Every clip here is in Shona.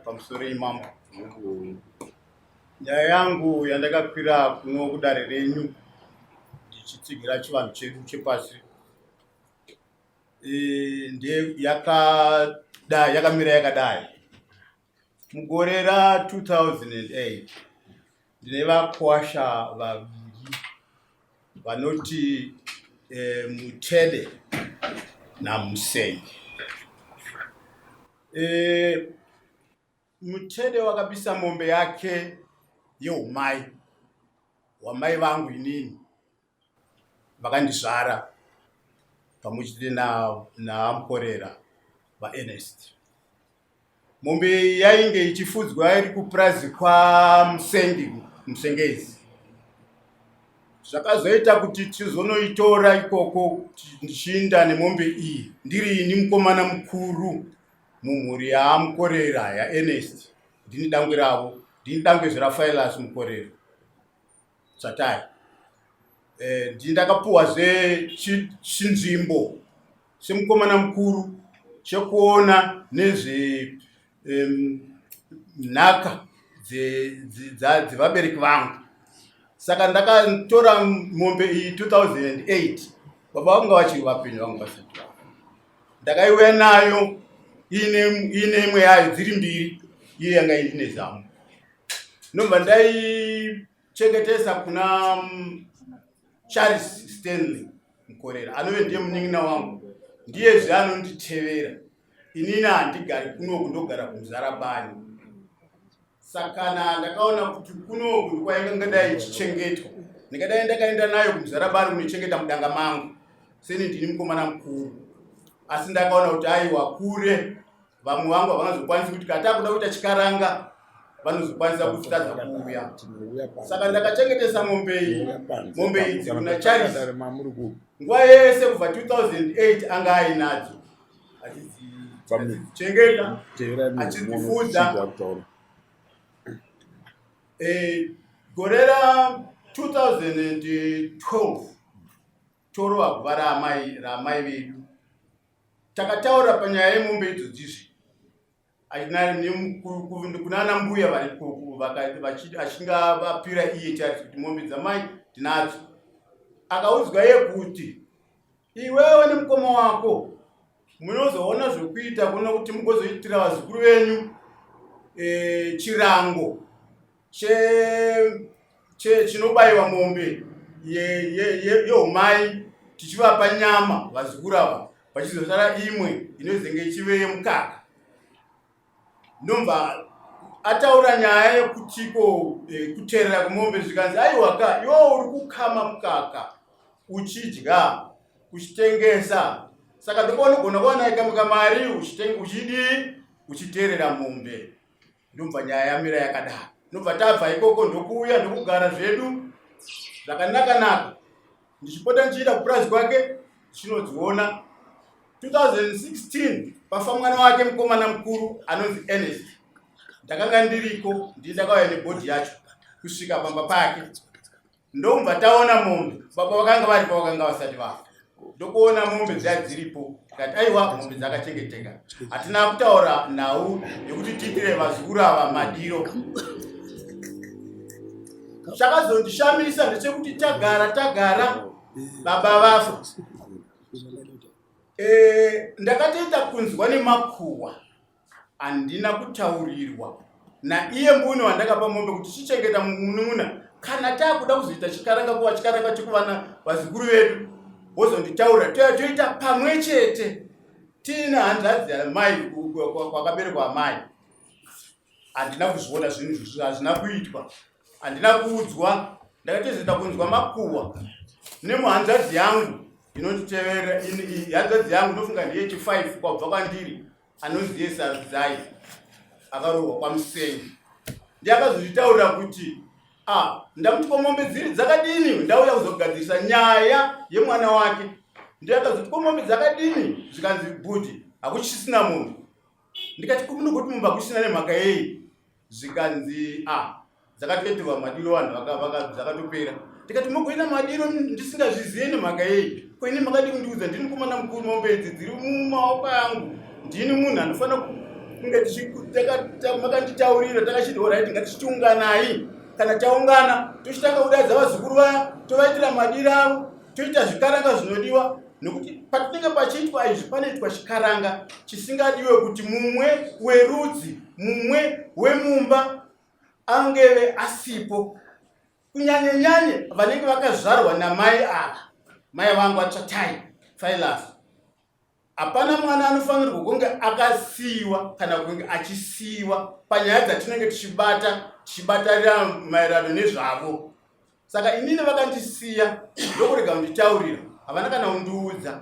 pamusoro mambo. Nyaya yangu yandakakwira kuno kudare renyu ndichitsigira chivanhu chedu chepasi yakamira yakadai. Mugore ra2008 ndine vakwasha vaviri vanoti Mutede naMusengi. Mutede wakabisa mombe yake yehumai wamai vangu inini vakandizvara pamwechete naamkorera vaErnest. Mombe yainge ichifudzwa iri kupurazi kwaMusengezi. Zvakazoita kuti tizonoitora ikoko ndichiinda nemombe iyi ndiri ini mukomana mukuru mumhuri yaamkorera yaErnest. Ndini dangwe ravo, ndini dangwe zvaRafaelas mukorera Tsatai. Ndakapuwazve chinzvimbo semukomana mukuru chekuona nezve nhaka dzevabereki vangu. Saka ndakatora mombe iyi 2008. Baba vangu vachiri vapenyu, vangu vasati vafa. Ndakaiuya nayo ine imwe yayo dziri mbiri, iye yanga ine zamu. Ndobva ndaichengetesa kuna Charles Stanley mukorera, anove ndiye munin'ina wangu, ndiyezve anonditevera. Inini handigari kunoku, ndogara kuMuzarabani. Saka ndakaona kuti kunoku ndikwainga ngadai ichichengetwa. Ndikadai ndakaenda nayo kuMuzarabani kunochengeta mudanga mangu, seni ndini mukomana mukuru. Asi ndakaona kuti aiwa kure vamwe vangu havangazokwanisi kuti katakuda kuita chikaranga vanozokwanisa kutadza kuuya. Saka ndakachengetesa mombe idzi kuna Charles. Nguva yese kubva 2008 anga ainadzo achidzichengeta achidzifudza. Gore ra2012 torova guva ramai vedu, takataura panyaya yemombe idzodzizvi kunana mbuya varikoko vachinga vapira iye Charles kuti mombe dzamai tinadzo. Akaudzwa yekuti iwewe nemukoma wako munozoona zvokuita kuno kuti mugozoitira vazukuru venyu chirango chinobayiwa mombe yehumai, tichivapa nyama vazukuru ava, vachizosara imwe inozenge ichive yemukaka. Ndomva ataura nyaya yekutiko kuteerera kumombe zvikanzi aiwaka iwo uri kukama mukaka uchidya uchitengesa. Saka ndokonogona kuwanaika mari uchiteerera mombe. Ndomva nyaya yamira yakadaro. Ndomva tabva ikoko ndokuuya ndokugara zvedu zvakanaka-naka, ndichipota ndichiita kupurazi kwake chinodziona. 2016 pafa mwana wake mukomana mukuru anonzi Ernest, ndakanga ndiriko, ndakauya nebhodhi yacho kusvika pamba pake. Ndomva taona mombe, baba vakanga varipo, vakanga vasati vafa. Ndokuona mombe dziripo, tikati aiwa mombe dzakachengeteka. Hatina kutaura nhau yekuti tiitire vazukuru ava madiro. Chakazondishamisa ndechekuti tagara baba vafa. Ndakatoita kunzwa nemakuhwa, handina kutaurirwa naiye mbune wandakapa mombe kuti chichengeta munun'una. Kana takuda kuzoita chikaranga kuva chikaranga chekuvana vazukuru vedu, wozonditaura toita pamwe chete tiina hanzvadzi yamai kwakaberekwa amai. Handina kuzviona zvinhu izvi, hazvina kuitwa, handina kuudzwa. Ndakatozoita kunzwa makuhwa nemuhanzvadzi yangu inonditevera. Hanzvadzi yangu ndofunga ndiye chi5 kwabva kwandiri, anonzi yeSarudzai, akarohwa kwaMusengi. Ndakazozvitaura kuti ndamuti komombe dziri dzakadini, ndauya kuzogadzirisa nyaya yemwana wake. Ndakazoti komombe dzakadini, zvikanzi bhudhi hakuchisina mombe. Ndikati kumunogoti mombe hakuchisina nemhaka yei, zvikanzi dzakatoitirwa madiro, vanhu dzakatopera. Ndikati mogoita madiro ndisingazvizive nemhaka yei, koine makadi kundiudza ndini mukomana mukuru, mombe idzi dziri mumaoko angu, ndini munhu anofanira makanditaurira takachidora kuti ngatichiunganai, kana taungana tochitanga kudaidza vazukuru vaya tovaitira madiro avo, toita zvikaranga zvinodiwa, nekuti patinenge pachiitwa izvi panoitwa chikaranga chisingadiwe kuti mumwe werudzi, mumwe wemumba angeve asipo, kunyanye vanenge vakazvarwa namai ava. Mai vangu atsvatai Filas, hapana mwana anofanirwa kunge akasiyiwa kana kunge achisiyiwa panyaya dzatinenge tichibatarira maererano nezvavo. Saka inini vakandisiya ndokurega kunditaurira, havana kana kundiudza.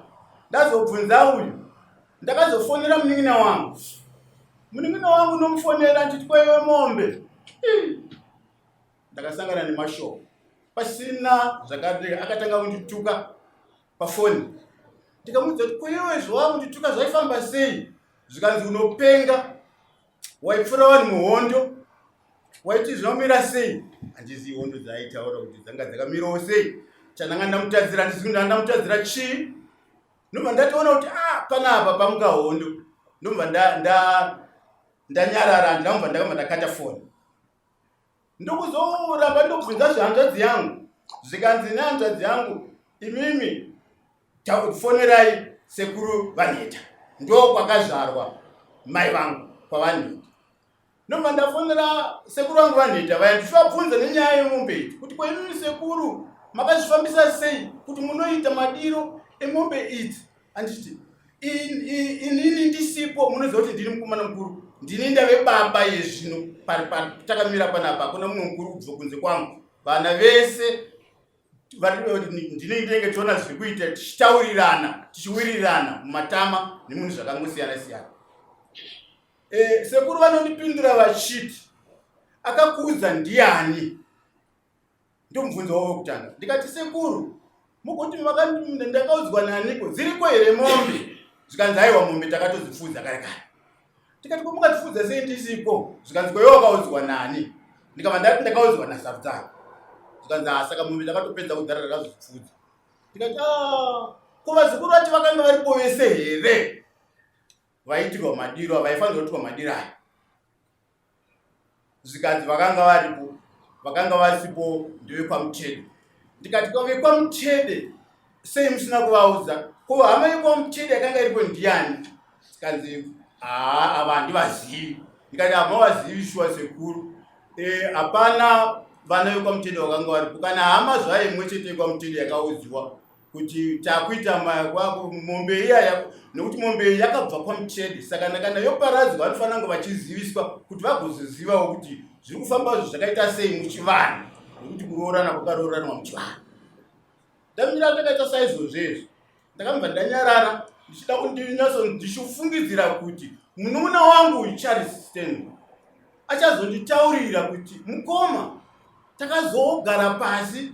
Ndazobvunza uyu, ndakazofonera munin'ina wangu. Munin'ina wangu nomufonera nditi kwaiwe mombe. Ndakasangana nemashoko pasina zvakadeka, akatanga kundituka pafoni. Ndikamuudza kuti kwaiwe zvawa kundituka zvaifamba sei? Zvikanzi unopenga, waipfura vanhu muhondo, waiti zvinomira sei? Handizivi hondo dzaaitaura kuti dzanga dzakamirawo sei. Chandanga ndamutadzira ndisiku ndandamutadzira chii? Ndobva ndatoona kuti panapa pamuka hondo. Ndobva ndanyarara, ndamubva ndakabva ndakata foni. Ndokuzoramba ndobvunza zvehanzvadzi yangu, zvikanzi nehanzvadzi yangu, imimi takufonerai sekuru Vanheta, ndo kwakazvarwa mai vangu kwaVanheta. Ndobva ndafonera sekuru vangu Vanheta vaya ndichivabvunza nenyaya yemombe idzi, kuti kwaimimi sekuru makazvifambisa sei kuti munoita madiro emombe idzi? Handiti inini ndisipo, munoziva kuti ndiri mukomana mukuru, ndini ndave baba yezvino. Takamira panapa hakuna mumwe mukuru kubva kunze kwangu. Vana vese ndinenge tichiona zviri kuita, tichitaurirana, tichiwirirana mumatama nemunhu zvakangosiyana siyana. Sekuru vanondipindura vachiti, akakuudza ndiani? Ndomubvunzo wavo wekutanga. Ndikati, sekuru, mugoti ndakaudzwa naniko? Dziriko here mombe? Zvikanzi haiwa mombe takatodzipfudza kare kare. Ndikati, ko mukatipfudza sei ndisipo? Zvikanzi kwaiwe wakaudzwa nani? Ndikabva ndati ndakaudzwa naSafdzana. Zvikanzi saka mombe takatopedza kugara takazvipfudza. Ndikati, ko vazukuru vacho vakanga varipo vese here vaitirwa madiro, vaifanirwa kuitwa madiro aya? Zvikanzi vakanga varipo, vakanga vasipo ndevekwaMuchede. Ndikati, ko vekwaMuchede sei musina kuvaudza? Ko hama yekwaMuchede yakanga iripo ndiani? Zvikanzi ava handivazivi. Ndikati, hamavazivi shuwa sekuru, hapana vana vekwaMuchede vakanga varipo, kana hama zvayo imwe chete yekwaMuchede yakaudziwa kuti takuita mombe iya, nekuti mombe iyi yakabva kwaMuchede. Saka kana yoparadzwa vanofanira kunge vachiziviswa kuti vagozozivawo kuti zviri kufamba zvakaita sei muchivanhu, nekuti kuroorana kwakaroorana muchivanhu. Ndamira takaita saizvozvezvo, ndakabva ndanyarara ndichida ndichifungidzira kuti munun'una wangu Charles Stengo achazonditaurira kuti mukoma, takazogara pasi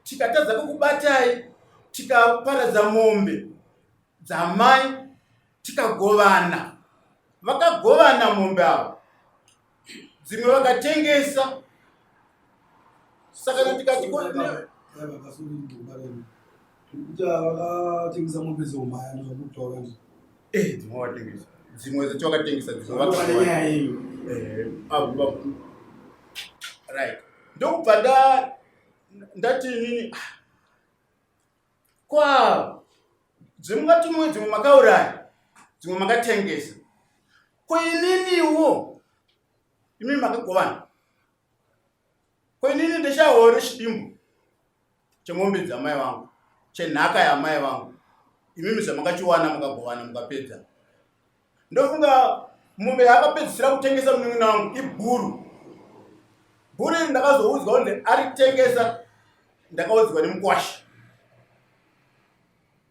tikatadza kukubatai, tikaparadza mombe dzamai, tikagovana. Vakagovana mombe avo, dzimwe vakatengesa. Saka ndikati dzimwe dzacho vakatengesa, right. Ndokubva ndati inini, kwa dzimwe makauraya, dzimwe makatengesa, koininiwo imi makagovana, koinini ndichahore chidimbu chemombe dzamai vangu, chenhaka yamai vangu, imimi zvamakachiwana mukagovana mukapedza. Ndofunga mombe yakapedzisira kutengesa munun'una wangu ibhuru. Bhuru iri ndakazoudzwa kuti aritengesa, ndakaudzwa nemukwashi.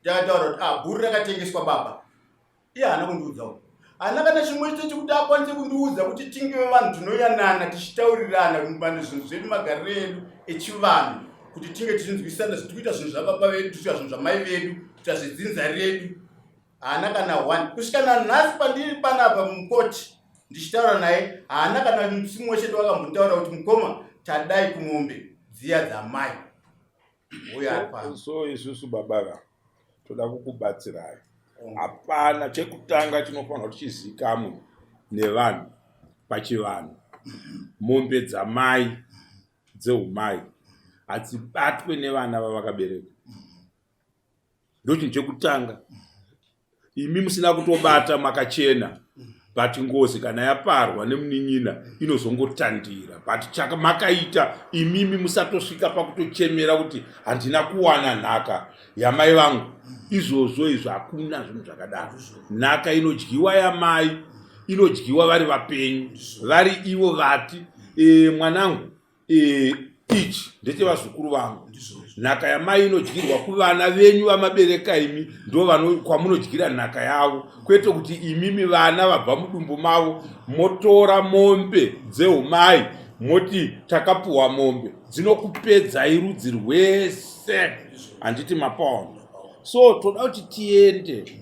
Ndakataura kuti bhuru rakatengeswa baba. Iye haana kundiudzawo. Haana kana chimwe chete chekuti akwanise kundiudza kuti tingewe vanhu tinoyanana tichitaurirana zvinhu zvedu, magariro edu echivanhu, kuti tinge tichinzwisana, kuita zvinhu zvababa vedu, tichita zvinhu zvamai vedu, kuita zvedzinza redu. Haana kana one. Kusvika nanhasi pandiri panapa mukoti ndichitaura naye, haana kana mumwe chete wakambontaura kuti mukoma, tadai kumombe dziya dzamai. Uyo ari pano. So isusu babava toda kukubatsirai. Hapana chekutanga chinofanira kuti chizikamwe nevanhu pachivanhu. Mombe dzamai dzehumai hadzibatwe nevana vavakabereka. Ndochinhu chekutanga. Imi musina kutobata makachena, but ngozi kana yaparwa nemunin'ina inozongotandira. But chakamakaita imimi musatosvika pakutochemera kuti handina kuwana nhaka yamai vangu. Izvozvo izvo hakuna zvinhu zvakadaro. Nhaka inodyiwa yamai, inodyiwa vari vapenyu, vari ivo vati mwanangu ichi ndechevazukuru vangu. Nhaka yamai inodyirwa kuvana venyu vamabereka imi, ndo kwamunodyira nhaka yavo, kwete kuti imimi vana vabva mudumbu mavo motora mombe dzehumai moti takapuhwa mombe. Dzinokupedzai rudzi rwese, handiti mapaona. So toda kuti tiende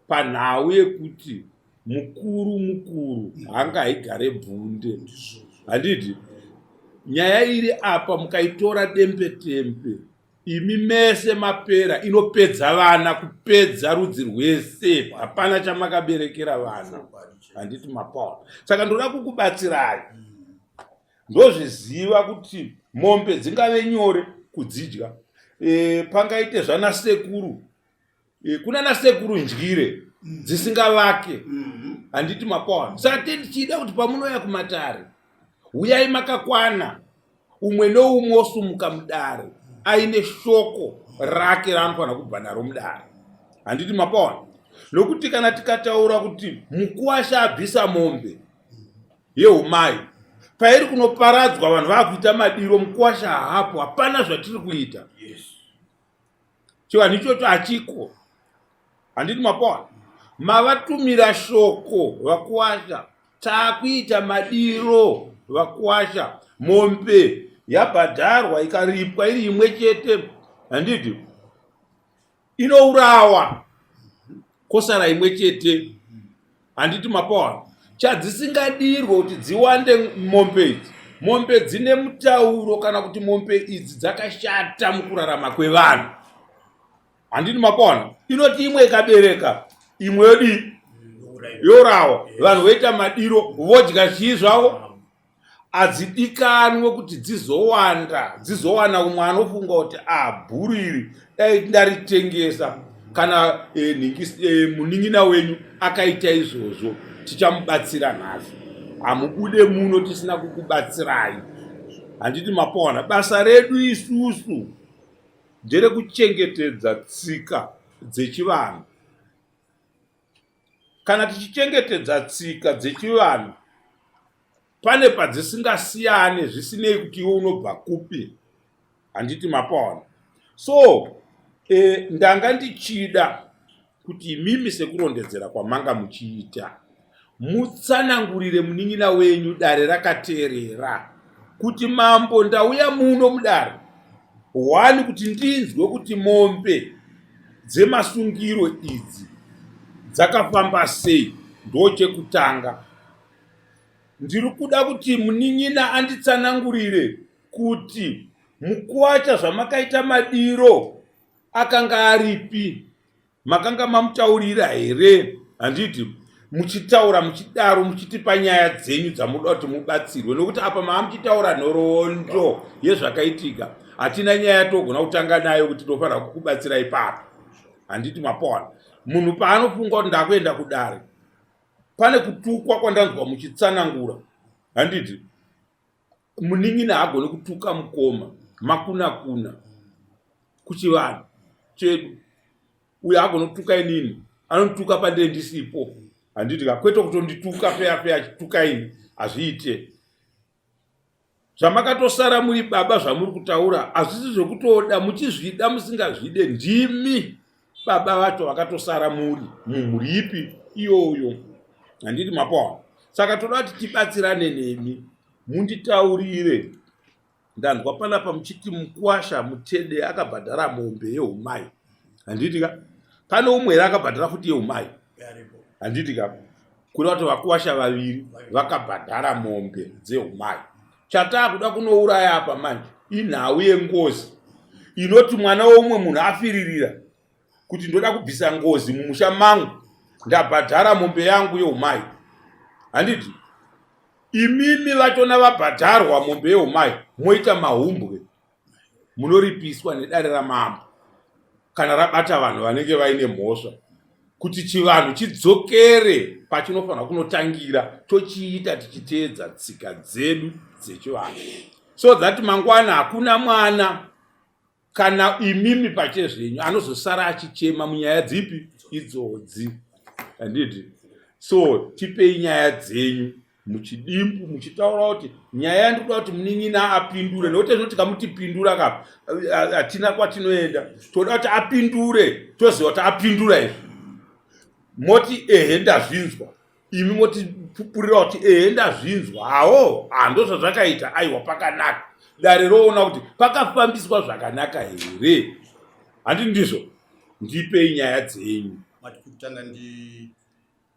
panhau yekuti mukuru haangahigare bvunde, handiti. Nyaya iri apa mukaitora dembe-tembe, imi mese mapera, inopedza vana, kupedza rudzi rwese, hapana chamakaberekera vana, handiti mapaona. Saka ndoda kukubatsirai, ndozviziva kuti mombe dzingave nyore kudzidya. Pangaite zvana sekuru, kuna nasekuru ndyire dzisingavake, handiti mapaona. Saka tichida kuti pamunoya kumatare, uyai makakwana, umwe noumwe osumuka mudare aine shoko rake raanofanira kubva naro mudare, handiti mapaona. Nokuti kana tikataura kuti mukuwasha abvisa mombe yehumai, pairi kunoparadzwa vanhu vakuita madiro, mukuwasha hapo, hapana zvatiri kuita. Chivanhu ichocho hachiko, handiti mapaona. Mavatumira shoko vakuwasha, taakuita madiro vakuwasha. Mombe yabhadharwa ikaripwa iri imwe chete, handiti inourawa kosara imwe chete, handiti mapaona. Chadzisingadirwe kuti dziwande mombe idzi, mombe dzine mutauro kana kuti mombe idzi dzakashata mukurarama kwevanhu, handiti mapaona. Inoti imwe ikabereka imwe yodi yourawa, vanhu voita madiro vodya chii zvavo. Hadzidikanwe kuti dzizowana umwe anofunga kuti bhuru iri dai ndaritengesa, kana munin'ina wenyu akaita izvozvo tichamubatsira nhasi. Hamubude muno tisina kukubatsirai, handiti mapaona. Basa redu isusu nderekuchengetedza tsika dzechivanhu. Kana tichichengetedza tsika dzechivanhu, pane padzisingasiyane zvisinei kuti iwe unobva kupi, handiti mapaona. So ndanga ndichida kuti imimi sekurondedzera kwamanga muchiita, mutsanangurire munin'ina wenyu dare rakateerera, kuti mambo ndauya muno mudare, wani kuti ndinzwe kuti mombe dzemasungiro idzi dzakafamba sei. Ndochekutanga. Ndiri kuda kuti munin'ina anditsanangurire kuti mukuwacha zvamakaita madiro akanga aripi, makanga mamutaurira here, handiti muchitaura muchidaro muchitipa nyaya dzenyu dzamuda kuti mubatsirwe. Nokuti apa maamuchitaura nhoroondo yezvakaitika, hatina nyaya togona kutanga nayo kuti tofanira kukubatsirai ipapo, handiti mapaona. Munhu paanofunga kuti ndakuenda kudare, pane kutukwa kwandanzwa muchitsanangura, handiti munin'ina hagoni kutuka mukoma makuna kuchivanhu chedu. Uyo hagoni kutuka inini, anotuka pandee ndisipo, handiti kwete kutondituka peya achituka ini, hazviite. Zvamakatosara muri baba zvamuri kutaura hazvisi zvokutoda, muchizvida musingazvide. Ndimi baba vacho vakatosara muripi iyoyo, handiti mapaona. Saka toda kuti tibatsirane nemi, munditaurire. Ndanzwa panapa muchiti mukuwasha mutede akabhadhara mombe yehumai, handiti pane umwe here akabhadhara futi yehumai, handiti kuda kuti vakuwasha vaviri vakabhadhara mombe dzehumai. Chataakuda kunouraya apa manje inhau yengozi inoti mwana womwe munhu afiririra kuti ndoda kubvisa ngozi mumusha mangu, ndabhadhara mombe yangu yehumai. handiti imimi vachona vabhadharwa mombe yehumai moita mahumbwe munoripiswa nedare ramambo kana rabata vanhu vanenge vaine mhosva kuti chivanhu chidzokere pachinofanira kunotangira tochiita tichiteedza tsika dzedu dzechivanhu, so that mangwana hakuna mwana kana imimi pachezvenyu anozosara achichema munyaya dzipi idzodzi. Handiti so tipei nyaya dzenyu muchidimbu muchitaura kuti nyaya yandikuda kuti munin'ina apindure, nokuti zvino tikamutipindura kapa hatina kwatinoenda, toda kuti apindure toziva kuti apindura izvi moti ehe ndazvinzwa, imi motipupurira kuti ehe ndazvinzwa, hawo hando zvazvakaita, aiwa pakanaka, dare roona kuti pakafambiswa zvakanaka here. Handi ndizvo, ndipei nyaya dzenyu.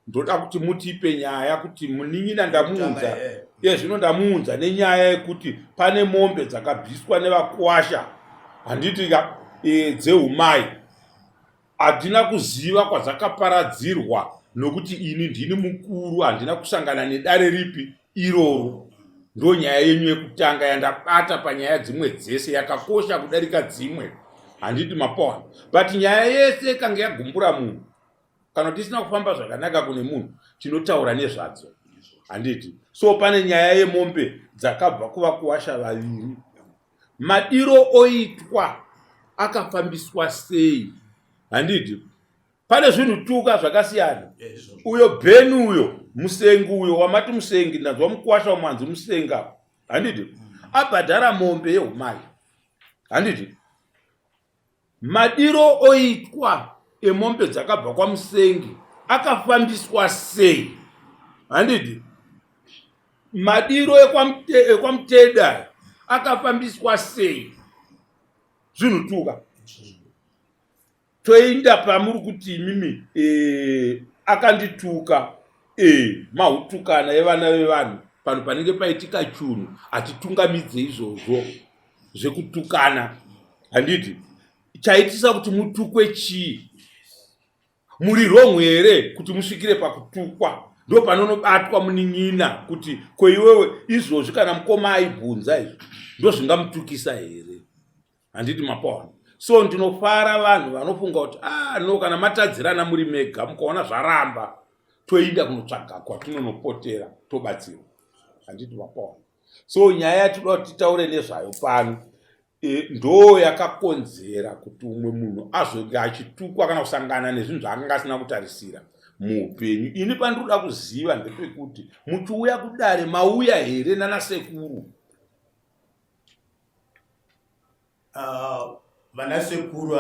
Ndoda kuti mutipe nyaya kuti munin'ina ndamuunza, zvino ndamuunza nenyaya yekuti pane mombe dzakabviswa nevakuwasha, handitika dzehumai, handina kuziva kwadzakaparadzirwa nokuti ini ndini mukuru, handina kusangana nedare ripi iroro. Ndo nyaya yenyu yekutanga yandabata panyaya dzimwe dzese, yakakosha kudarika dzimwe, handiti mapona. But nyaya yese kange yagumbura munhu, kana tisina kufamba zvakanaka kune munhu, tinotaura nezvadzo, handiti. So pane nyaya yemombe dzakabva kuvakuwasha vaviri, madiro oitwa akafambiswa sei, handiti. Pane zvinhu tuka zvakasiyana. Uyo bheni uyo musengi uyo wamati musengi, ndanzwa mukuwasha wamwanzi musenga, handiti, abhadhara mombe yehumai, handiti. Madiro oitwa emombe dzakabva kwamusengi akafambiswa sei, handiti. Madiro ekwamuteda akafambiswa sei, zvinhu tuka. Toinda pamuri kuti imimi akandituka, mahutukana evana vevanhu, pano panenge paitika chunhu hatitungamidze izvozvo zvekutukana, handiti. Chaitisa kuti mutukwe chii? Muri wrong here kuti musvikire pakutukwa? Ndo panonobatwa munin'ina kuti koiwewe izvozvi kana mukoma aibvunza izvi ndo zvingamutukisa here, handiti mapona. So ndinofara vanhu vanofunga kuti no, kana matadzirana muri mega mukaona zvaramba toinda kunotsvaga kwatinonopotera tobatsirwa, handiti mapona. So nyaya yatinoda kuti titaure nezvayo pano ndo yakakonzera kuti umwe munhu azonge achitukwa kana kusangana nezvinhu zvaakanga asina kutarisira muupenyu. Ini pandinoda kuziva ndepekuti muchiuya kudare mauya here nanasekuru? Vanasekuru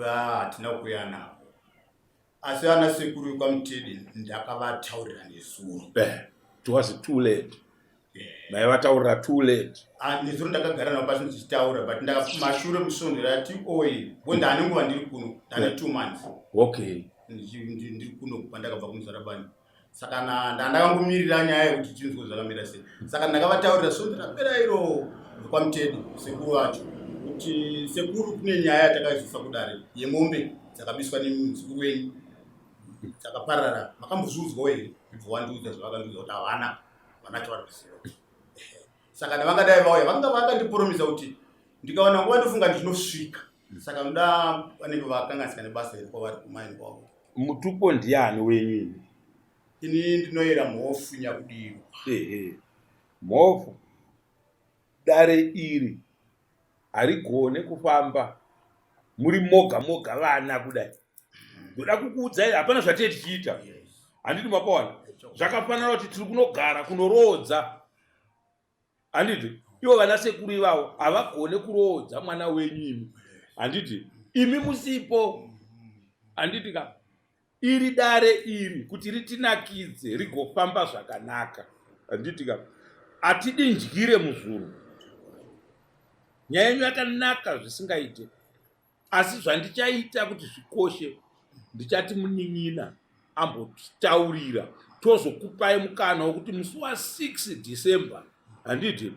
hatina kuuya navo, asi vanasekuru vekwamutedi ndakavataurira nesuro. It was too late. Maivataurira too late. Nesuro ndakagara navo pasi ndichitaura, but mashure musondera ati oye, ndane nguva ndiri kuno, ndane 2 months. Okay. Ndiri kuno pandakabva kumuzarabani. Saka ndandakangomirira nyaya yekuti chinzwe zvakamira sei. Saka ndakavataurira sondera pera iro vekwamutedi sekuru vacho. Kuti sekuru kune nyaya yatakazvisa kudare yemombe dzakabiswa nemuzukuru wenyu dzakaparara, makambozvuzwa here? Wandiudza zvavakandiudza kuti havana vanachovarwisira. Saka ndavangadai vauya vanga vakandipromisa kuti ndikawana nguva ndofunga ndichinosvika. Saka ndoda vanenge vakanganisika nebasa iri kwavari kumaini kwavo. Mutupo ndiani wenyu? Ini ndinoyera mhofu nyakudirwa. Mhofu dare iri harigone kufamba muri moga moga vana kudai. Ndoda kukuudzai hapana zvatiri tichiita, handiti mapona. Zvakafanana kuti tiri kunogara kunorodza, handiti. Ivo vanasekuru ivavo havagone kurodza mwana wenyu imi, handiti. Imi musipo, handiti ka. Iri dare iri kuti ritinakidze rigofamba zvakanaka, handiti ka. Hatidindyire muzvuru. Nyaya yenyu yakanaka zvisingaite, asi zvandichaita kuti zvikoshe ndichati munin'ina ambotaurira tozokupai mukana wekuti musi wa6 December, handiti,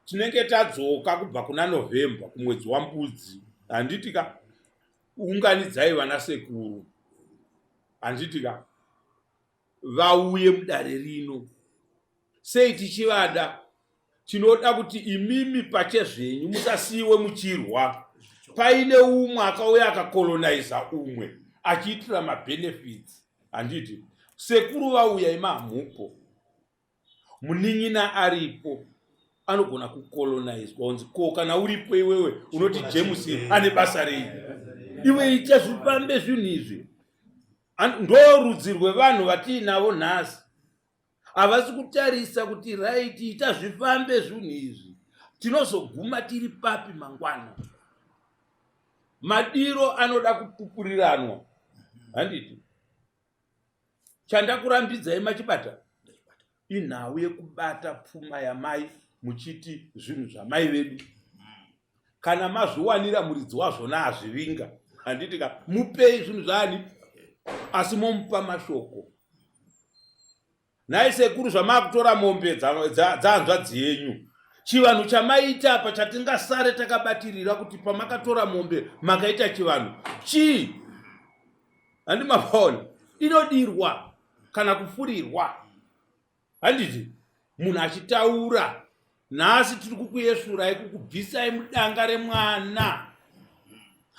tinenge tadzoka kubva kuna November kumwedzi wambudzi, handiti ka. Unganidzai vanasekuru, handiti ka. vauye mudare rino. Sei tichivada? Tinoda kuti imimi pachezvenyu musasiyiwe muchirwa paine umwe akauya akakolonaiza umwe achiitira mabenefits. Handiti sekuru vauya imamhupo, munin'ina aripo, anogona kukolonizwa. Unzi ko kana uripo iwewe unoti James ane basa rei? Iwe ita zvipambe zvinhu izvi. Ndo rudzi rwevanhu vatiinavo nhasi. Havasi kutarisa kuti right ita zvifambe zvinhu izvi. Tinozoguma tiri papi mangwana? Madiro anoda kupupuriranwa. Handiti chandakurambidzai machibata inhau yekubata pfuma yamai muchiti zvinhu zvamai vedu. Kana mazviwanira muridzi wazvona hazvivinga. Handiti mupei zvinhu zvani asi momupa mashoko. Nhai sekuru zvamakutora mombe dzahanzvadzi yenyu, chivanhu chamaita apa chatingasare takabatirira kuti pamakatora mombe makaita chivanhu chii? Handimapaona inodirwa kana kufurirwa. Handiti munhu achitaura nhasi tiri kukuyesurai kukubvisai mudanga remwana.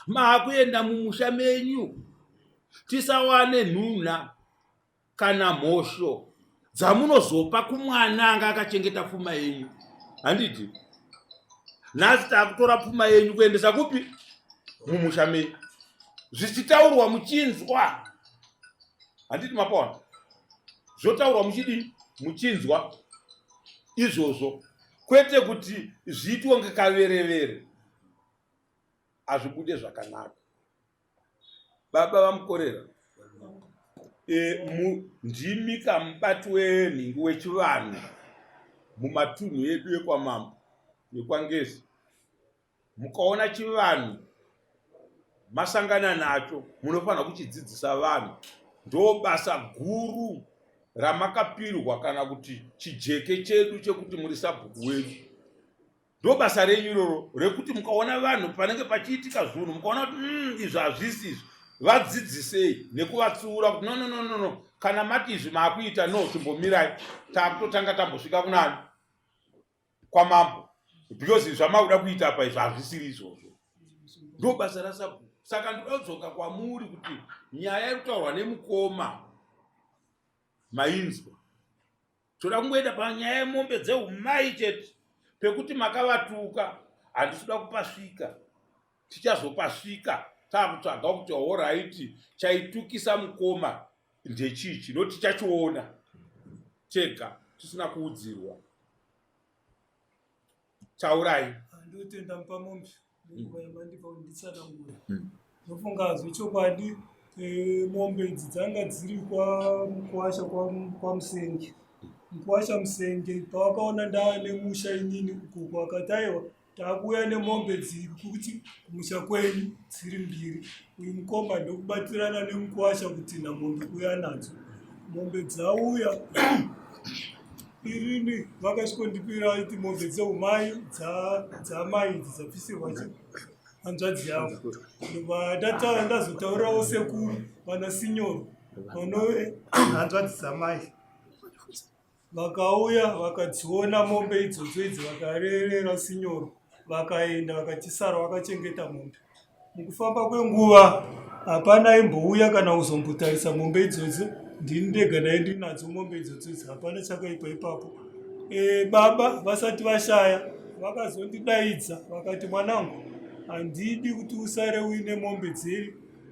Maakuenda mumusha menyu tisawane nhunha kana mhosho dzamunozopa kumwana anga akachengeta pfuma yenyu. Handiti nhasi takutora pfuma yenyu kuendesa kupi? Mumusha menyu, zvichitaurwa muchinzwa. Handiti mapaona zvotaurwa muchidi muchinzwa izvozvo, kwete kuti zviitwe ngekaverevere. Hazvibude zvakanaka. Baba vamukorera, ndimi kamubati wenhingi wechivanhu mumatunhu edu ekwamambo nekwangezi. Mukaona chivanhu masangana nacho, munofanira kuchidzidzisa vanhu. Ndo basa guru ramakapirwa, kana kuti chijeke chedu chekuti muri sabhuku wedu. Ndo basa renyu iroro rekuti mukaona vanhu panenge pachiitika zvinhu mukaona kuti izvi hazvisi izvi, vadzidzisei nekuvatsiura kuti no, kana mati izvi maakuita no, chimbomirai, takutotanga tambosvika kunani? Kwamambo, because zvamakuda kuita apa izvi hazvisiri izvozvo. Ndo basa rasabhuku. Saka ndoda kudzoka kwamuri kuti nyaya irikutaurwa nemukoma mainzwa. Toda kungoenda panyaya yemombe dzehumai chete, pekuti makavatuka handisida kupasvika. Tichazopasvika takutsvaga kuti alright chaitukisa mukoma ndechichi, noti tichachiona chega tisina kuudzirwa. Taurai. Ndotenda mupamombe nguva yamandipa kunditsanangura. Ndofunga zvechokwadi mombe idzi dzanga dziri kwamukwasha kwamusenge. Mukwasha musenge pawakaona ndaane musha inini uko kwakati aiwa takuuya nemombe dziri kuti kumusha kwenyu dziri mbiri. Uyu mukoma ndokubatirana nemukwasha kuti namombe kuuya nadzo. Mombe dzauya irini vakasvikondipira kuti mombe dzehumai dzamai idzi dzabvisirwa hanzvadzi yavo. Ndazotaurawo sekuru vana sinyoro vanove hanzvadzi dzamai. Vakauya vakadziona mombe idzodzo idzi vakarerera sinyoro, vakaenda vakachisara vakachengeta mombe. Mukufamba kwenguva hapana imbouya kana kuzombotarisa mombe idzodzo. Ndini ndega ndaindi nadzo mombe idzodzo, hapana chakaipa ipapo. Baba vasati vashaya vakazondidaidza vakati, mwanangu, handidi kuti usare uine mombe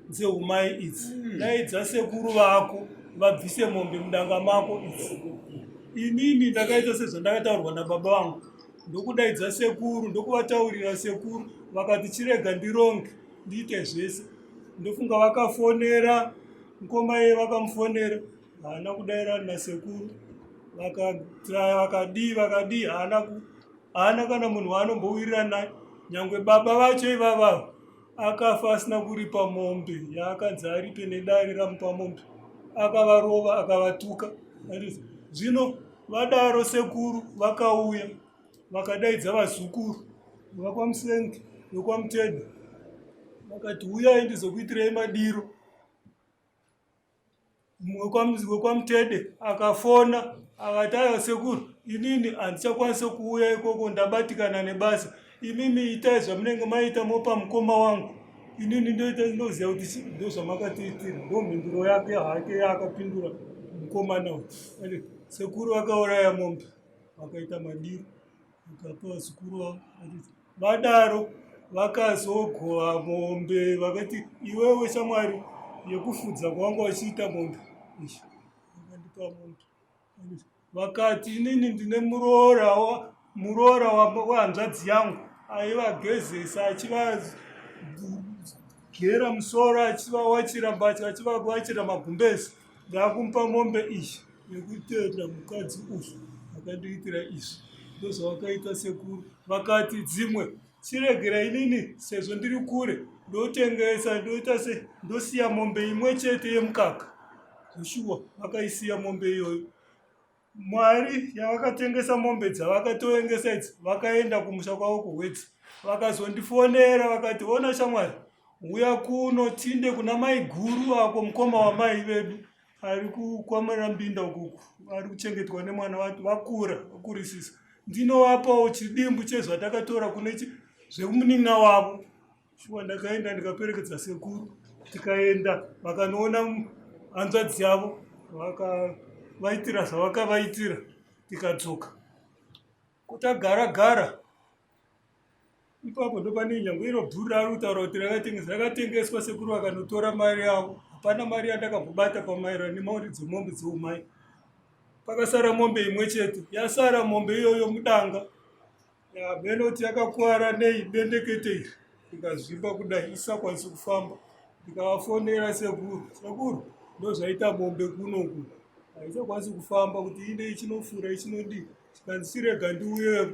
dzehumai idzi. Daidza sekuru vako vabvise mombe mudanga mako idzi. Inini ndakaita sezvandakataurwa nababa vangu, ndokudaidza sekuru, ndokuvataurira sekuru, vakati chirega ndironge ndiite zvese. Ndofunga vakafonera mukoma iye, vakamufonera haana kudairana nasekuru. Vakadii haana kana munhu waanombowirirana naye. Nyangwe baba vacho ivava akafa asina kuripa mombe yaakanzi aripe nedare ramupa mombe. Akavarova akavatuka. Zvino vadaro sekuru vakauya vakadaidza vazukuru vakwamusenge nokwamutedha, vakati uyai ndizokuitirei madiro. wekwamutede akafona akati aiwa sekuru inini handichakwanisa kuuya ikoko ndabatikana nebasa imimi itai zvamunenge maita mopa mukoma wangu inini ndoziva kuti ndozvamakatiitira ndo mhinduro yake hake yaakapindura mukoma nawo sekuru akauraya mombe vakaita madiro vakapa vazukuru vavo vadaro vakazogova mombe vakati iwewe shamwari yekufudza kwanga vachiita mombe vakandipa mombe vakati inini ndine muroora wahanzvadzi yangu aivagezesa achivagera musoro achivawachira mbatya achivawachira magumbezi ndakumupa mombe izvi yekutenda mukadzi uyu vakandiitira izvi ndozvavakaita sekuru vakati dzimwe chiregera inini sezvo ndiri kure ndotengesa ndoita se ndosiya mombe imwe chete yemukaka zoshuwa vakaisiya mombe iyoyo mwari yavakatengesa mombe dzavakatoengesa idzi vakaenda kumusha kwavo kuhwedzi vakazondifonera vakati ona shamwari uya kuno tinde kuna mai guru ako mukoma wamai vedu ari kukwamara mbinda ukuku ari kuchengetwa nemwana wati vakurisisa ndinovapawo chidimbu chezvatakatora kune zvekumunina wavo shuwa ndakaenda ndikaperekedza sekuru tikaenda vakanoona hanzvadzi yavo vakavaitira zvavakavaitira tikadzoka kutagara ipapo ndopane nyangwe iro bhuru rari kutaura kuti rakatengeswa sekuru vakanotora mari yavo hapana mari yandakambobata pamaira nemauri dzemombe dzehumai pakasara mombe imwe chete yasara mombe iyoyo mudanga yabenoti yakakuwara nei bendekete iri ikazvimba kudai isakwanisi kufamba ndikavafonera sekuru ndozvaita mombe kunoku haisakwanisi kufamba kuti ine ichinofura ichinodii chikanzisirega ndiuye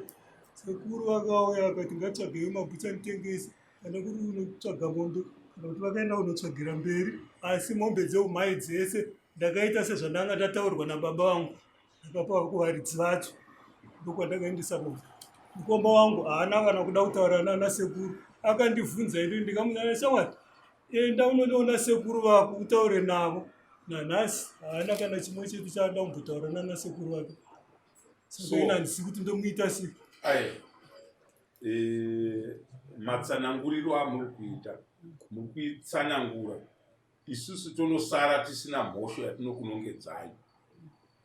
sekuru vakauya akati ngatsvagei mabucha nditengese kana kuri unotsvaga mombe kana kuti vakaenda kunotsvagira mberi asi mombe dzehumai dzese ndakaita sezvandanga ndataurwa nababa vangu ndakapa kuvaridzi vacho ndokwandakaendesa mombe mukoma wangu haana kana kuda kutaura nana sekuru akandibvunza ini ndikamunana shamwari enda unonoona sekuru vako utaure navo nanhasi haana kana chimwe chete chaada kumbotaura nana sekuru vake saka ina handisi kuti ndomuita sei matsananguriro amuri kuita muri kuitsanangura isusu tonosara tisina mhosho yatinokunongedzai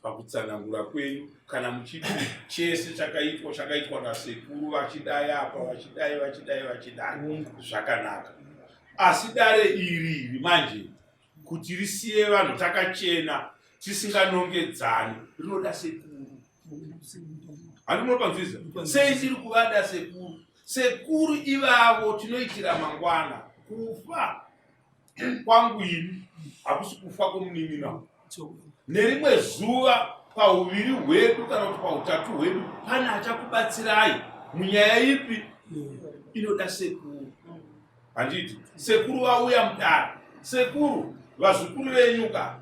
pakutsanangura kwenyu kana muchiti chese chakaitwa nasekuru vachidai apa vachidai zvakanaka asi dare iri manje kuti risiye vanhu takachena tisinganongedzani rinoda sekuru handinopanzvisa sei tiri kuvada sekuru ivavo tinoitira mangwana kufa kwangu ini hakusi kufa kwomunin'ina nerimwe zuva pauviri hwedu kana kuti pautatu hwedu pane achakubatsirai munyaya ipi inoda sekuru handiti sekuru vauya mudare sekuru vazukuru venyuka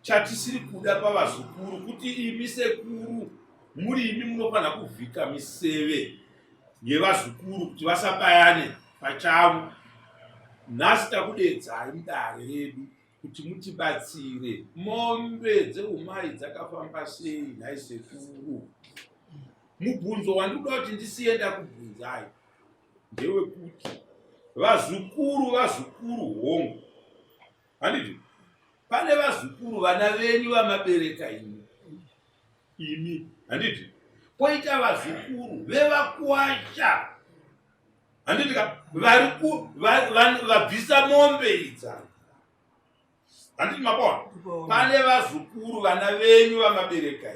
chatisiri kuda pavazukuru kuti imi sekuru muri imi munofanira kuvhika miseve yevazukuru kuti vasabayane pachavo nhasi takudedzai mudare redu kuti mutibatsire mombe dzehumai dzakafamba sei nhai sekuru mubvunzo wandikuda kuti ndisienda kubvunzai ndewekuti vazukuru hongu handiti pane vazukuru vana venyu vamabereka imi handiti poita vazukuru vevakuwasha handiti vabvisa mombe idza handiti mabona pane vazukuru vana venyu vamabereka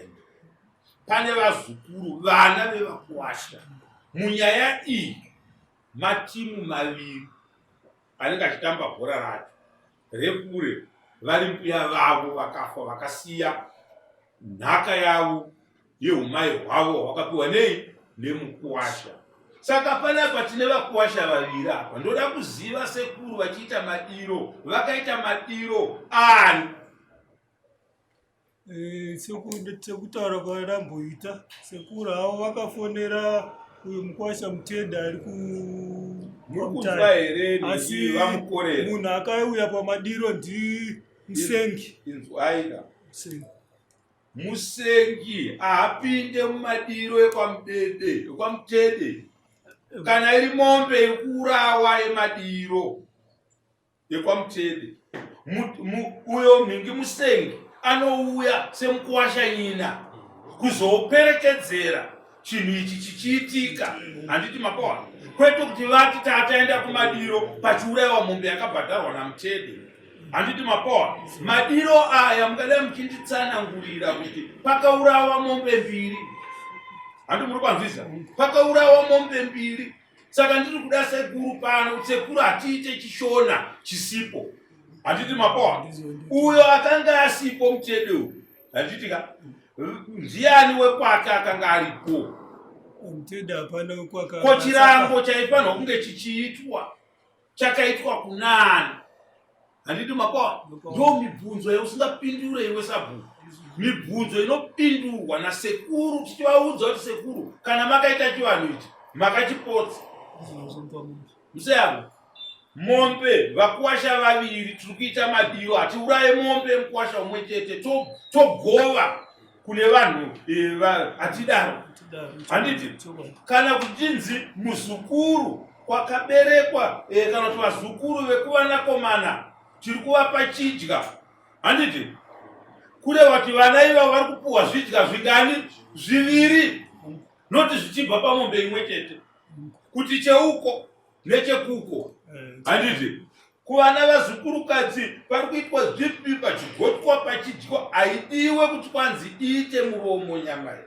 pane vazukuru vana vevakuwasha munyaya iyi matimu maviri anenge achitamba bhora racho rekure vari mbuya vavo vakafa vakasiya nhaka yavo yehumai hwavo hwakapiwa nei nemukuwasha saka panapa tine vakuwasha vaviri apa ndoda kuziva sekuru vachiita madiro vakaita madiro ani sekutaura kwaramboita sekuru havo vakafonera uyu mukuwasha mutenda ari mukunzwa here asi vamukorera munhu akauya pamadiro musengi inzwaika musengi haapinde mumadiro ekwamutede kana iri mombe ikurawa yemadiro ekwamutede uyo mhingi musengi anouya semukuwasha nyina kuzoperekedzera chinhu ichi chichiitika. Handiti mapawana kwete kuti vati tataenda kumadiro pachiurayiwa mombe yakabhadharwa namutede. Handiti mapawana madiro aya mukadai muchinditsanangurira kuti pakaurawa mombe mbiri. Handi muri kwanzisa pakaurawa mombe mbiri. Saka ndiri kuda sekuru pano sekuru hatiite chishona chisipo. Handiti mapawana uyo akanga asipo mutede uyu handitika ndiani wekwake akanga aripo ko chirango chaifanwa kunge chichiitwa chakaitwa kunani. Handiti mapawana ndo mibvunzo yausingapindure iwe sabhuku. Mibvunzo inopindurwa nasekuru tichivaudza kuti sekuru kana makaita chivanhu ichi makachipotsa museyangu mombe vakuwasha vaviri tiri kuita madiro hatiuraye mombe mukuwasha umwe chete togova kune vanhu hatidaro. Handiti kana kuchinzi muzukuru kwakaberekwa kana kuti vazukuru vekuvanakomana tiri kuvapa chidya. Handiti kureva kuti vana iva vari kupuhwa zvidya zvingani zviviri noti zvichibva pamombe imwe chete kuti cheuko nechekuko. Handiti kuvana vazukurukadzi pari kuitwa zvipi pachigotwa pachidyiwa haidiwe kuti kwanzi iite muromo nyama iyi.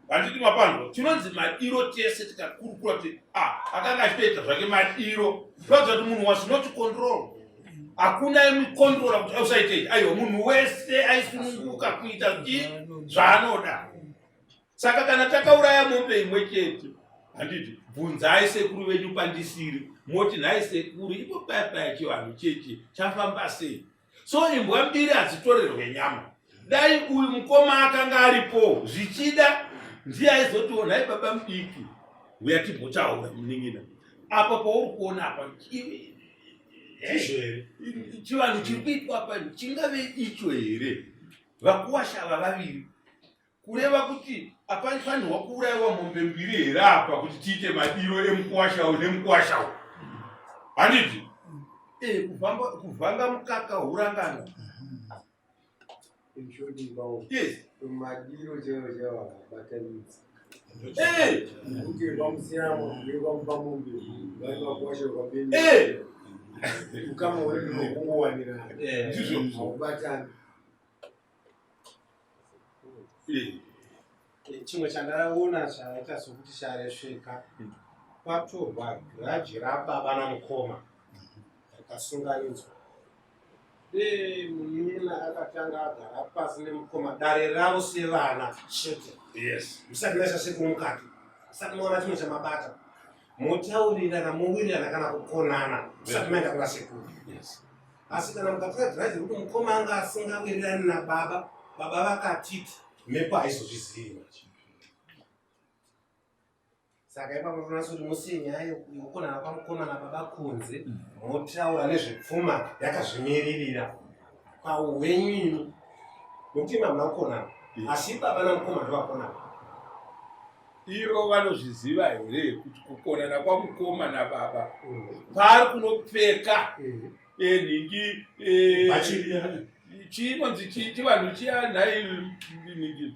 Handiti mapandwa tinonzi madiro tese tikakurukura kuti akanga achitoita zvake madiro toadza kuti munhu was not control. Hakuna imikontrola kuti ausaitei aiwa munhu wese aisununguka kuita zvaanoda. Saka kana takauraya mombe imwe chete handiti bvunzai sekuru venyu pandisiri moti nhai sekuru ipo paya chivanhu chechi chafamba sei. So imbwa mbiri hadzitorerwe nyama. Dai uyu mukoma akanga aripo zvichida ndiye aizotiwo nhai baba mudiki uya timbotaura munin'ina apa pauri kuona apa chivanhu chiri kuitwa apa chingave icho here. Vakuwasha ava vaviri kureva kuti apaifanirwa kuurayiwa mombe mbiri here apa kuti tiite madiro emukuwashawo nemukuwashawo. Handiti kuvhanga mukaka hurangana. Yes. Madiro chero batanidza. Kuti vamusiyamo ngekupa mombe vari vakuwasha kwapeni. Ukama wedu nokuwanira. Ubatani. Chimwe chandakaona chaita sokuti charesveka kwatorwa giraji rababa namukoma rakasunganidzwa. Munina akatanga agara pasi nemukoma dare ravo sevana chete. yes Musati maisa sekuru mukati. Musati maona chimwe chamabata. Motaurirana mowirirana kana kukonana. Musati maenda kuna sekuru. Asi kana mukatira giraji rekuti mukoma anga asingawirirani nababa, baba vakatiti mhepo haizozviziva. Saka ipapo tonaso kuti musiye nyaya yekukonana kwamukoma nababa kunze motaura nezvepfuma yakazvimiririra pauhwenyuinu nokuti mamuna kukonana asi baba namukoma ndovakonana. ivo vanozviziva here kuti kukonana kwamukoma nababa pari kunopfeka nhingi chinonzi chivanhu chiyanhai nhingi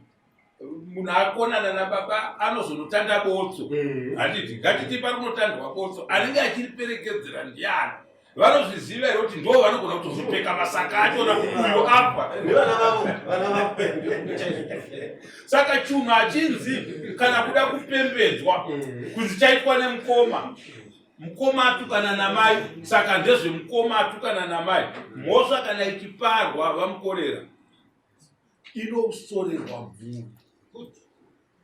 munhu akonana nababa anozonotanda botso. Handiti ngatiti pari kunotandwa botso anenge achiriperekedzera ndiani. Vanozviziva here kuti ndo vanogona kutozopfeka masaka achona uyo apa. Saka chinhu hachinzi kana kuda kupembedzwa kunzi chaitwa nemukoma. Mukoma atukana namai saka ndezvemukoma atukana namai. Mhosva kana ichiparwa vamukorera inosorerwa mvura.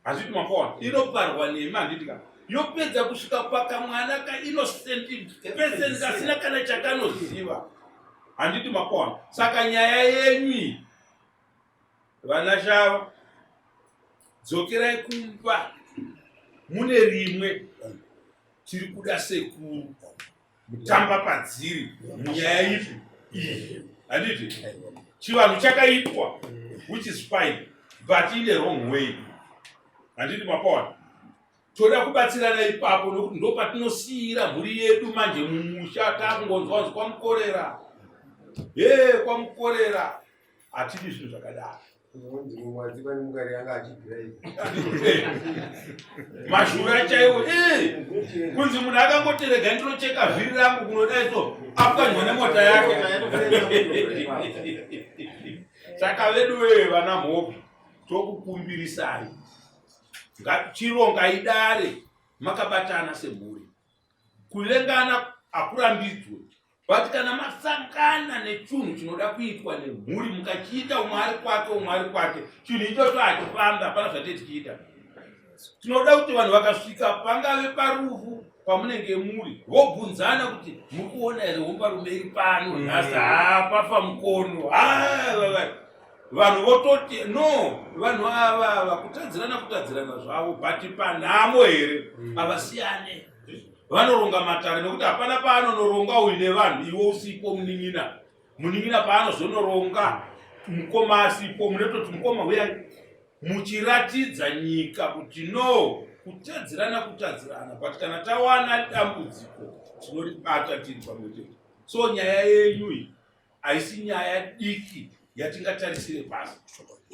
Handiti mapawana inoparwa nema handitika yopedza kusvika pakamwana kainosenti peseni kasina kana chakanoziva. Handiti mapawana saka nyaya yenyu vana shava dzokerai kumba mune rimwe tiri kuda sekuru mutamba padziri munyaya ipi iyi handiti chivanhu chakaitwa which is fine but in the wrong way. Handiti mapona toda kubatsirana ipapo nokuti ndo patinosiyira mhuri yedu manje mumusha takungonzwa kwamukorera kwamukorera hatidi zvinhu zvakadaro. Mashura chaiwo kunzi munhu akangoterega ndinocheka vhiri rangu kunodai so apwanywa nemota yake. Saka vedu vana mhopi tokukumbirisai chironga idare makabatana semhuri kuvengana akurambidzwe but kana masangana nechinhu chinoda kuitwa nemhuri mukachiita umwe ari kwake chinhu ichocho hachifamba hapana zvatei tichiita. Tinoda kuti vanhu vakasvika pangave parufu pamunenge muri vobvunzana kuti muri kuona here wombarume iri pano nhasi pafa mukono vanhu vototi no vanhu ava kutadzirana zvavo but panhamo here havasiyane vanoronga matare nokuti hapana paanonoronga uine vanhu iwe usipo munin'ina paanozonoronga mukoma asipo munototi mukoma uya muchiratidza nyika kuti no kutadzirana but kana tawana dambudziko tinoribata tiri pamwechete. So nyaya yenyu iyi haisi nyaya diki yatingatarisire pasi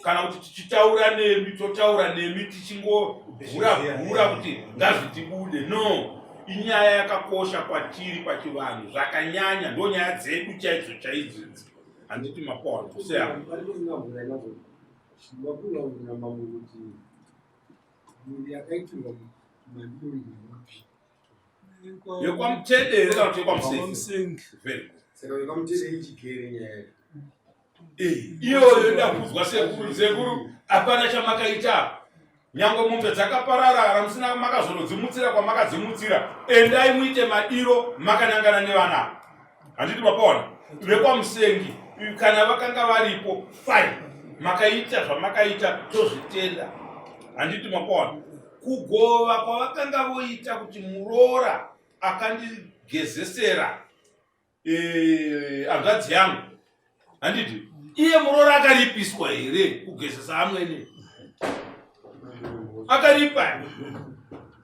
kana kuti tichitaura nemi totaura nemi tichingovhura kuti ngazvitibude no. Inyaya yakakosha kwatiri pachivanhu zvakanyanya ndo nyaya dzedu chaidzo handiti mapona kusea yekwamutendere kana kuti yekwamusengi iyoyo ndakuzwa sekuru hapana chamakaita. Nyangwe mombe dzakaparara musina makazonodzimutsira kwamakadzimutsira endai muite madiro makanangana nevana. Handiti mapona vekwamusengi kana vakanga varipo fine makaita zvamakaita tozvitenda. Handiti mapona kugova kwavakanga voita kuti muroora akandigezesera hanzvadzi yangu handiti iye muroora akaripiswa here kugezesa amwene akaripa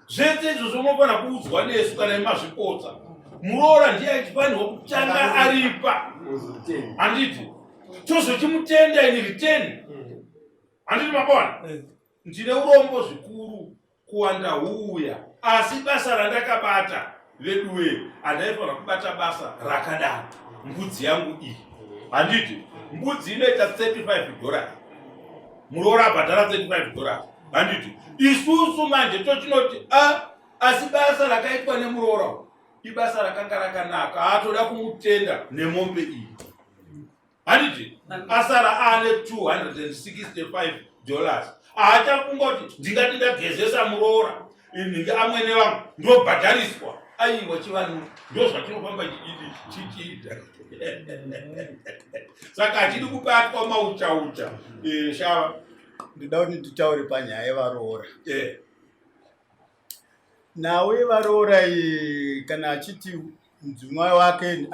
zvese izvo zvinofana kuudzwa nesu kana emazvipotsa muroora ndiye achifanirwa kutanga aripa handiti tozochimutenda ini riteni. Handiti mapona ndine urombo zvikuru kuwanda huuya asi basa randakabata veduwe handaifanira kubata basa rakadaro mbudzi yangu iyi. Handiti mbudzi inoita $35 muroora abhadhara $35. Handiti isusu manje tochinoti asi basa rakaitwa nemuroora ibasa rakanga rakanaka haatoda kumutenda nemombe iyi. Handiti asara ane $265 haachafunga kuti ndingati ndagezesa muroora ninge amwene vangu ndobhadhariswa aiwa chivanhu ndo zvatinofamba chichiita. Saka hachidi kubatwa mauchaucha shava ndida kuti titaure panyaya yevaroora. Nawe varoora kana achiti mudzimai wake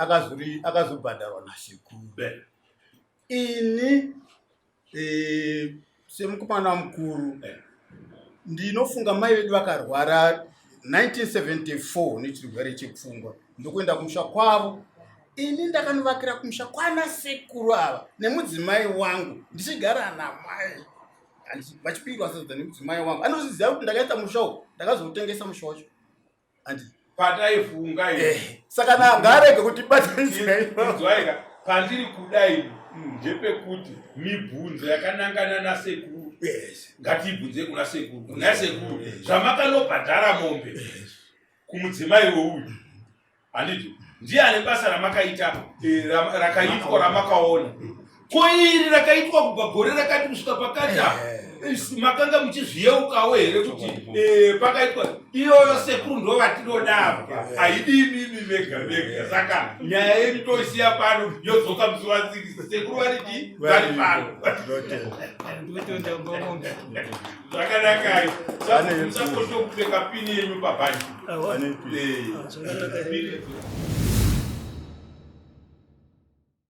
akazobhadharwa nasekuru. Ini semukomana mukuru ndinofunga mai vedu vakarwara 1974 nechirwere chepfungwa ndokuenda kumusha kwavo. Ini ndakanovakira kumusha kwana sekuru ava nemudzimai wangu ndichigara namai vachipirwa sadza nemudzimai wangu anozviziva kuti ndakaita musha uko ndakazotengesa musha wacho handi pataifunga saka nagarege kuti batanizwaika pandiri kudai ndepekuti mibvunzo yakanangana nasekuru ngatibvunze kuna sekuru zvamakanobhadhara mombe kumudzimai weuyu. Handiti ndiani basa ramakaita rakaitwa ramakaona ko iri rakaitwa kubva gore rakati kusvika pakati makanga muchizviyeukawo here kuti pakaitwa iyoyo sekuru ndo vatinoda haidi mimi vega. Saka nyaya yedu toisiya pano yodzoka musi wa6 sekuru variti vari pano zvakanaka. Musakosha kupfeka pini yenyu pabhaji.